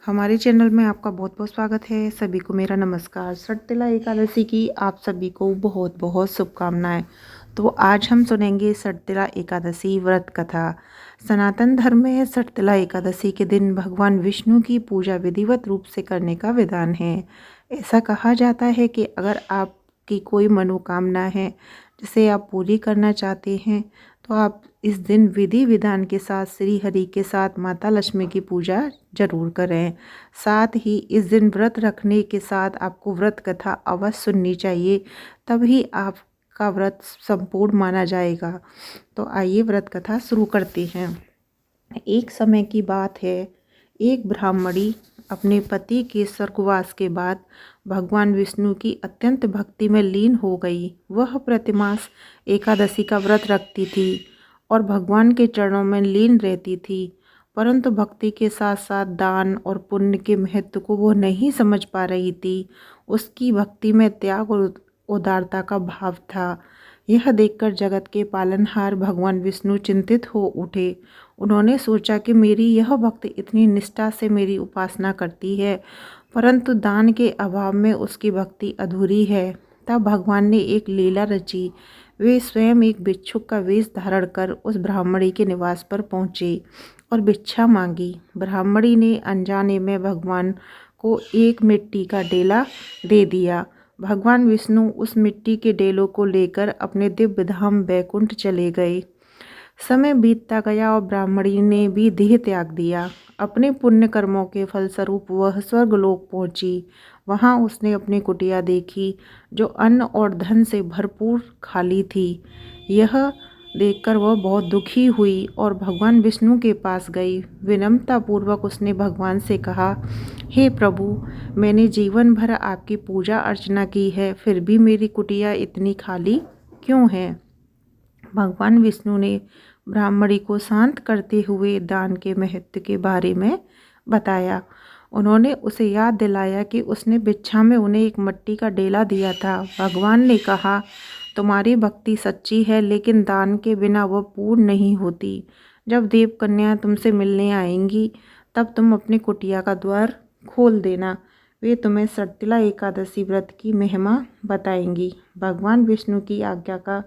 हमारे चैनल में आपका बहुत बहुत स्वागत है। सभी को मेरा नमस्कार। सटतिला एकादशी की आप सभी को बहुत बहुत शुभकामनाएं। तो आज हम सुनेंगे सटतिला एकादशी व्रत कथा। सनातन धर्म में सटतिला एकादशी के दिन भगवान विष्णु की पूजा विधिवत रूप से करने का विधान है। ऐसा कहा जाता है कि अगर आपकी कोई मनोकामना है जिसे आप पूरी करना चाहते हैं तो आप इस दिन विधि विधान के साथ श्री हरि के साथ माता लक्ष्मी की पूजा जरूर करें। साथ ही इस दिन व्रत रखने के साथ आपको व्रत कथा अवश्य सुननी चाहिए, तभी आपका व्रत संपूर्ण माना जाएगा। तो आइए व्रत कथा शुरू करते हैं। एक समय की बात है, एक ब्राह्मणी अपने पति के स्वर्गवास के बाद भगवान विष्णु की अत्यंत भक्ति में लीन हो गई। वह प्रतिमास एकादशी का व्रत रखती थी और भगवान के चरणों में लीन रहती थी, परंतु भक्ति के साथ साथ दान और पुण्य के महत्व को वो नहीं समझ पा रही थी। उसकी भक्ति में त्याग और उदारता का भाव था। यह देखकर जगत के पालनहार भगवान विष्णु चिंतित हो उठे। उन्होंने सोचा कि मेरी यह भक्त इतनी निष्ठा से मेरी उपासना करती है, परंतु दान के अभाव में उसकी भक्ति अधूरी है। तब भगवान ने एक लीला रची। वे स्वयं एक भिक्षुक का वेश धारण कर उस ब्राह्मणी के निवास पर पहुँचे और भिक्षा मांगी। ब्राह्मणी ने अनजाने में भगवान को एक मिट्टी का डेला दे दिया। भगवान विष्णु उस मिट्टी के डेलों को लेकर अपने दिव्य धाम वैकुंठ चले गए। समय बीतता गया और ब्राह्मणी ने भी देह त्याग दिया। अपने पुण्य कर्मों के फलस्वरूप वह स्वर्गलोक पहुंची। वहां उसने अपनी कुटिया देखी जो अन्न और धन से भरपूर खाली थी। यह देखकर वह बहुत दुखी हुई और भगवान विष्णु के पास गई। विनम्रतापूर्वक उसने भगवान से कहा, हे प्रभु, मैंने जीवन भर आपकी पूजा अर्चना की है, फिर भी मेरी कुटिया इतनी खाली क्यों है? भगवान विष्णु ने ब्राह्मणी को शांत करते हुए दान के महत्व के बारे में बताया। उन्होंने उसे याद दिलाया कि उसने भिक्षा में उन्हें एक मिट्टी का डेला दिया था। भगवान ने कहा, तुम्हारी भक्ति सच्ची है, लेकिन दान के बिना वह पूर्ण नहीं होती। जब देव कन्या तुमसे मिलने आएंगी तब तुम अपनी कुटिया का द्वार खोल देना। वे तुम्हें सटतिला एकादशी व्रत की महिमा बताएंगी। भगवान विष्णु की आज्ञा का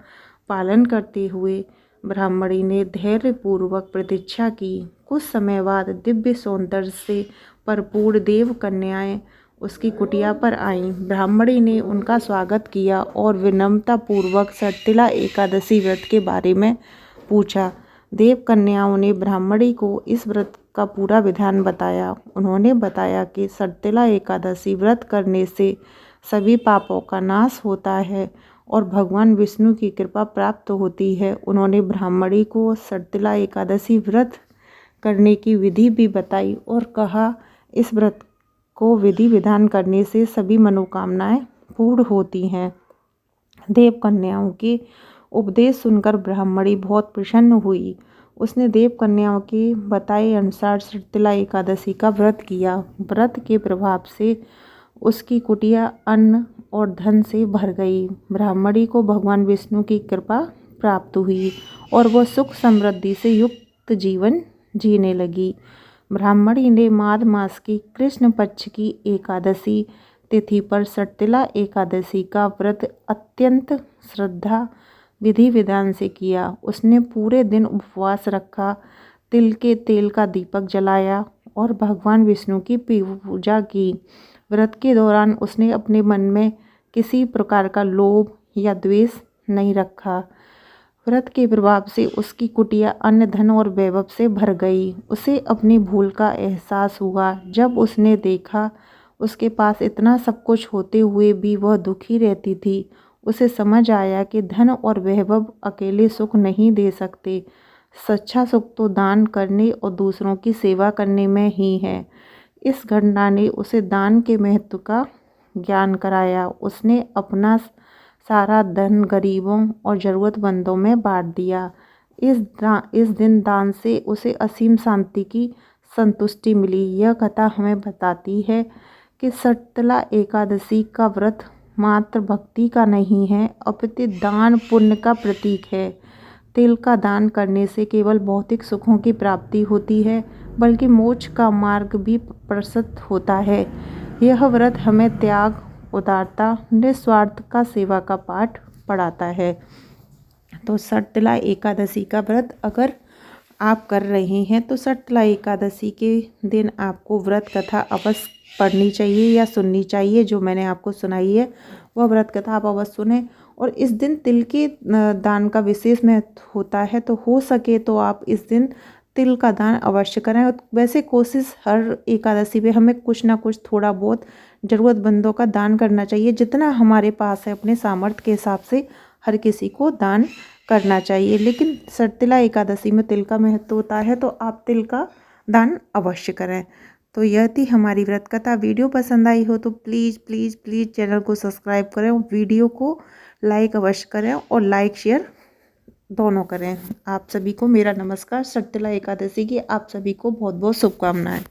पालन करते हुए ब्राह्मणी ने धैर्यपूर्वक प्रतीक्षा की। कुछ समय बाद दिव्य सौंदर्य से भरपूर देव कन्याएं उसकी कुटिया पर आईं। ब्राह्मणी ने उनका स्वागत किया और विनम्रतापूर्वक सटतिला एकादशी व्रत के बारे में पूछा। देव कन्याओं ने ब्राह्मणी को इस व्रत का पूरा विधान बताया। उन्होंने बताया कि सटतिला एकादशी व्रत करने से सभी पापों का नाश होता है और भगवान विष्णु की कृपा प्राप्त होती है। उन्होंने ब्राह्मणी को सटतिला एकादशी व्रत करने की विधि भी बताई और कहा, इस व्रत को विधि विधान करने से सभी मनोकामनाएं पूर्ण होती हैं। देव कन्याओं के उपदेश सुनकर ब्राह्मणी बहुत प्रसन्न हुई। उसने देव कन्याओं के बताए अनुसार सटतिला एकादशी का व्रत किया। व्रत के प्रभाव से उसकी कुटिया अन्न और धन से भर गई। ब्राह्मणी को भगवान विष्णु की कृपा प्राप्त हुई और वह सुख समृद्धि से युक्त जीवन जीने लगी। ब्राह्मणी ने माघ मास की कृष्ण पक्ष की एकादशी तिथि पर सटतिला एकादशी का व्रत अत्यंत श्रद्धा विधि विधान से किया। उसने पूरे दिन उपवास रखा, तिल के तेल का दीपक जलाया और भगवान विष्णु की पूजा की। व्रत के दौरान उसने अपने मन में किसी प्रकार का लोभ या द्वेष नहीं रखा। व्रत के प्रभाव से उसकी कुटिया अन्न धन और वैभव से भर गई। उसे अपनी भूल का एहसास हुआ। जब उसने देखा उसके पास इतना सब कुछ होते हुए भी वह दुखी रहती थी, उसे समझ आया कि धन और वैभव अकेले सुख नहीं दे सकते। सच्चा सुख तो दान करने और दूसरों की सेवा करने में ही है। इस घटना ने उसे दान के महत्व का ज्ञान कराया। उसने अपना सारा धन गरीबों और ज़रूरतमंदों में बांट दिया। इस दिन दान से उसे असीम शांति की संतुष्टि मिली। यह कथा हमें बताती है कि सटतिला एकादशी का व्रत मात्र भक्ति का नहीं है, अपितु दान पुण्य का प्रतीक है। तिल का दान करने से केवल भौतिक सुखों की प्राप्ति होती है, बल्कि मोक्ष का मार्ग भी प्रशस्त होता है। यह व्रत हमें त्याग, उदारता, निस्वार्थ का सेवा का पाठ पढ़ाता है। तो सटतिला एकादशी का व्रत अगर आप कर रहे हैं तो सटतिला एकादशी के दिन आपको व्रत कथा अवश्य पढ़नी चाहिए या सुननी चाहिए। जो मैंने आपको सुनाई है वह व्रत कथा आप अवश्य सुने। और इस दिन तिल के दान का विशेष महत्व होता है, तो हो सके तो आप इस दिन तिल का दान अवश्य करें। और वैसे कोशिश हर एकादशी पे हमें कुछ ना कुछ थोड़ा बहुत ज़रूरतमंदों का दान करना चाहिए। जितना हमारे पास है अपने सामर्थ्य के हिसाब से हर किसी को दान करना चाहिए। लेकिन सटतिला एकादशी में तिल का महत्व होता है, तो आप तिल का दान अवश्य करें। तो यह थी हमारी व्रत कथा। वीडियो पसंद आई हो तो प्लीज़ प्लीज़ प्लीज़ चैनल को सब्सक्राइब करें और वीडियो को लाइक अवश्य करें और लाइक शेयर दोनों करें। आप सभी को मेरा नमस्कार। सटतिला एकादशी की आप सभी को बहुत बहुत शुभकामनाएं।